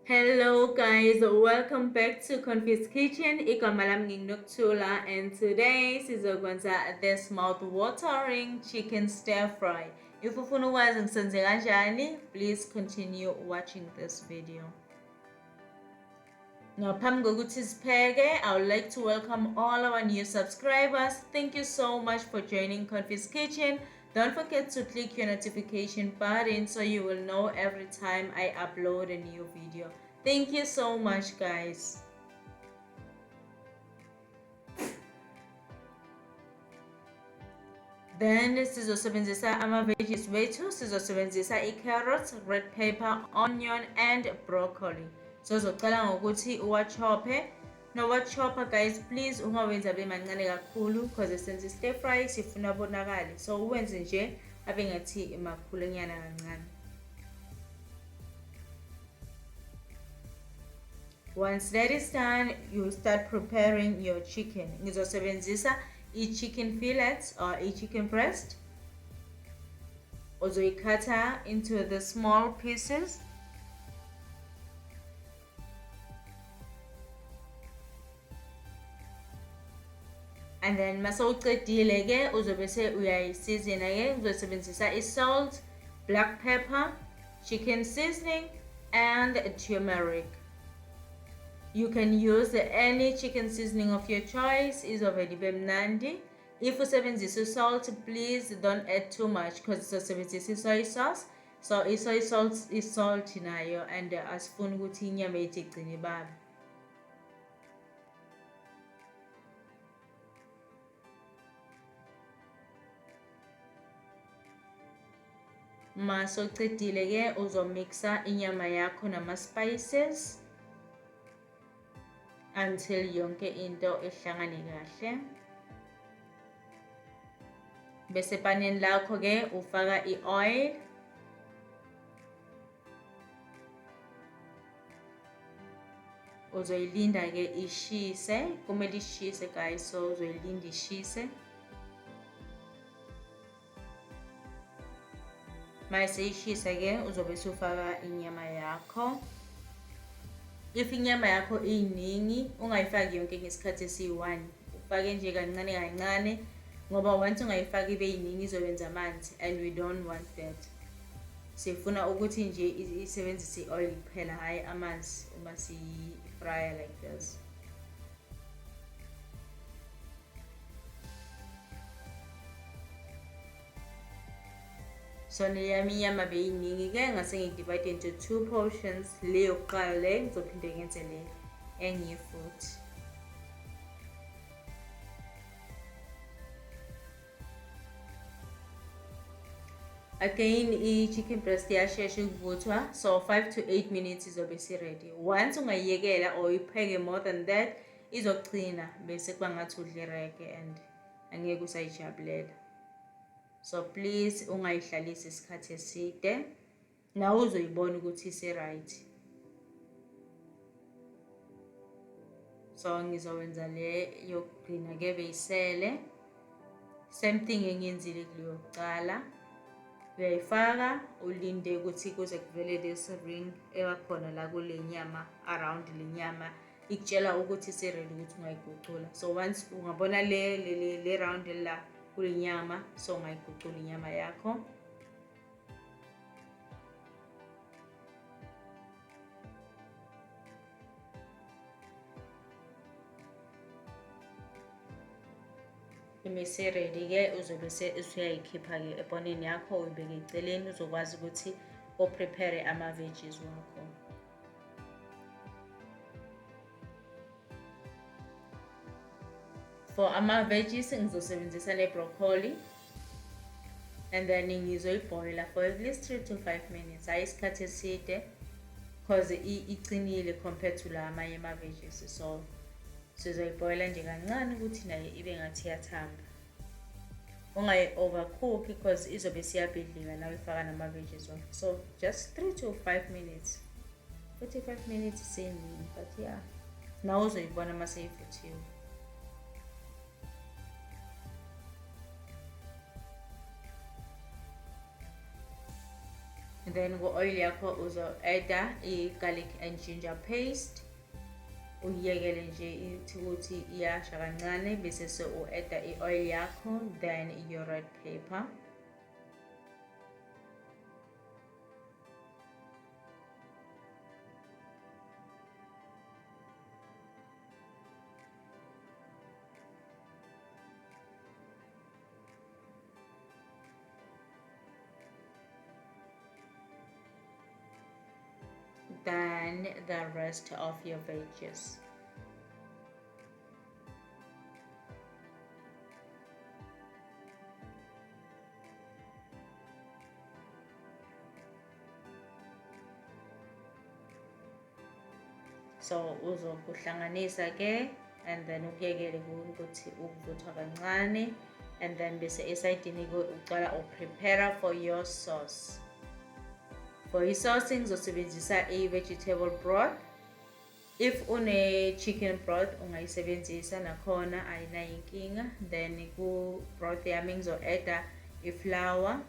Hello guys, welcome back to Confused Kitchen. Igama lami nginokthula and today sizokwenza this mouth-watering chicken stir-fry. If ufuna ukwazi ngisenze kanjani, please continue watching this video. Ngaphambi kokuthi sipheke, I would like to welcome all our new subscribers. Thank you so much for joining Confused Kitchen. Don't forget to click your notification button so you will know every time I upload a new video. Thank you so much guys. Then sizosebenzisa ama-veggies wethu, sizosebenzisa i-carrot, red pepper, onion and broccoli. So uzocala ngokuthi uwachophe. Nowachopha guys, please ungawenza abe mancane kakhulu because senze stir fry sifuna bonakale. So uwenze nje abe ngathi makhulunyana kancane. Once that is done, you start preparing your chicken. Ngizosebenzisa i-chicken fillets or i-chicken breast. Uzoyikhatha into the small pieces. And then masawuqedile ke uzobese uyayisizina ke uzosebenzisa i-salt, black pepper, chicken seasoning and turmeric. You can use any chicken seasoning of your choice, izovele ibe mnandi. If usebenzisa salt, please don't add too much because usebenzisa soy sauce. So soy sauce is salty nayo and asifuni ukuthi inyama yethu igcine ibaba. Mase uqedile ke uzomixa inyama yakho nama spices until yonke into ihlangane kahle. Bese paneni lakho ke ufaka i-oil. Uzoyilinda ke ishise, kumele ishise guys, so uzoyilinda ishise. Mayise ishisa ke uzobe usufaka inyama yakho. If inyama yakho iningi ungayifaki yonke ngesikhathi esi1, ufake nje kancane kancane ngoba once ungayifaki ibe yiningi izobenza amanzi and we don't want that. Sifuna ukuthi nje isebenzise i-oil kuphela hayi amanzi uma si-fry like this. So neyami inyama beyiningi ke ngase ngidivide into 2 portions. Le yokuqala le ngizophinde ngenze le enye futhi. Again i-chicken breast iyashesha ukuvuthwa, so 5 to 8 minutes izobe si-ready. Once ungayiyekela or uyipheke more than that izoqina bese kuba ngathi udla irege and angeke usayijabulela. So please ungayihlalisi isikhathi eside. Nawe uzoyibona ukuthi ise-right. So ngizowenza le yokugcina ke beyisele. Same thing engiyenzile kuleyo yokuqala. Uyayifaka ulinde ukuthi kuze kuvele this ring ebakhona la kule nyama, around le nyama ikutshela ukuthi ise-ready ukuthi ungayigucula. So once ungabona le round la kule nyama, so ungayigucula inyama yakho. Imese ready ke uzobe usuyayikhipha ke eboneni yakho uyibeke eceleni uzokwazi ukuthi uprepare ama-veggies wakho. For ama-veggies ngizosebenzisa ne-broccoli and then ngizoyiboila for at least 3 to 5 minutes. Hayi isikhathi eside because iqinile compared to la amanye ama-veggies. So sizoyiboila nje kancane ukuthi nayo ibe ngathi iyathamba. Ungayi-overcook because izobe siyabhidlika nawe ifaka nama-veggies wakho. So just 3 to 5 minutes. 45 minutes iseningi but yeah. Nawe uzoyibona mase ivuthiwe. then ku-oil yakho uzo-adda i-garlic and ginger paste, uyiyekele nje ukuthi iyasha kancane bese u-adda i-oil yakho, then your red pepper. Then the rest of your veggies. So uzokuhlanganisa ke, and then ukuyekele ukuthi ukuvuthwa kancane, and then bese esayidini uqala uprepare for your sauce. For i-sauce ngizosebenzisa i-vegetable broth. If une-chicken broth ungayisebenzisa nakhona, ayinayo inkinga. Then ku-broth yami ngizo-adda i-flour,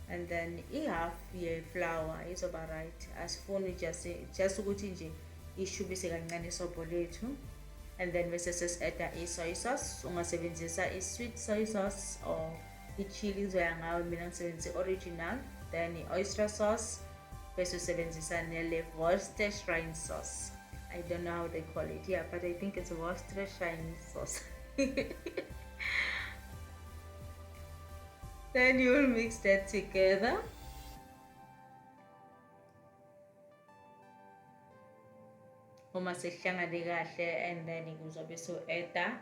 and then i-half ye-flour izoba right. Asifuni just ukuthi nje ishubise kancane isobho lethu. And then bese sesi-adda i-soy sauce. Ungasebenzisa i-sweet soy sauce or i-chili, zoya ngawe. Mina ngisebenzisa original. Then i-oyster sauce, bese usebenzisa nele worcestershire sauce. I don't know how they call it, yeah, but I think it's worcestershire sauce. Then you will mix that together. Uma sehlangane kahle, and then uzobe so-adda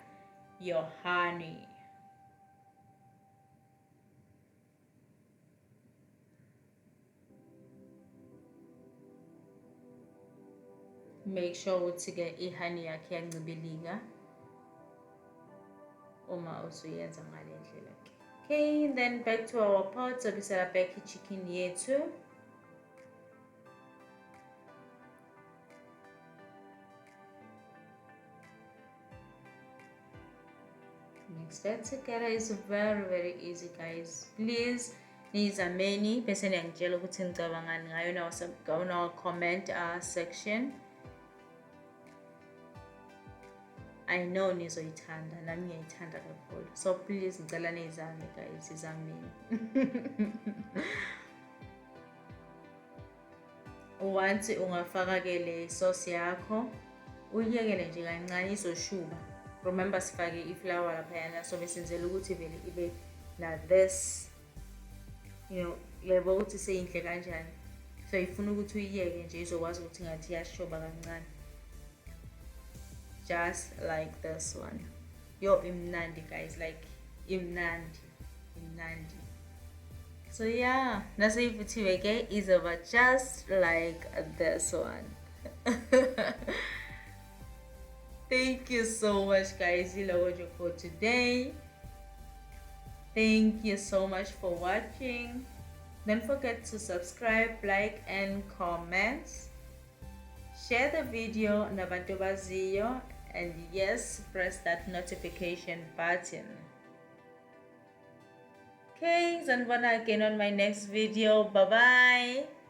your honey. Make sure ukuthi ke i-honey yakhe yancibilika uma usuyenza ngale ndlela ke. Okay, then back to our pot. Sobisela back i-chicken yethu. Mix that together. It's very easy, guys. Please nizameni bese niyangitshela ukuthi ngicabangani ngayo na comment section. I know nizoyithanda, nami ngiyayithanda kakhulu. So please ngicela nizame, guys, izameni. Once ungafaka ke le sauce yakho, uyiyekele nje kancane izoshuba. Remember sifake i-flour laphayana, so besenzela ukuthi vele ibe na this, you know, yebo ukuthi seyinhle kanjani. So ifuna ukuthi uyiyeke nje izokwazi ukuthi ngathi iyashoba kancane. Just like this one. Yo, imnandi, guys, like imnandi. So yeah, naseyivuthiwe ke izoba just like this one. Thank you so much, guys, for today. Thank you so much for watching. Don't forget to subscribe, like, and comment. Share the video nabantu baziyo, and yes, press that notification button. Okay, sanibona again on my next video. Bye bye.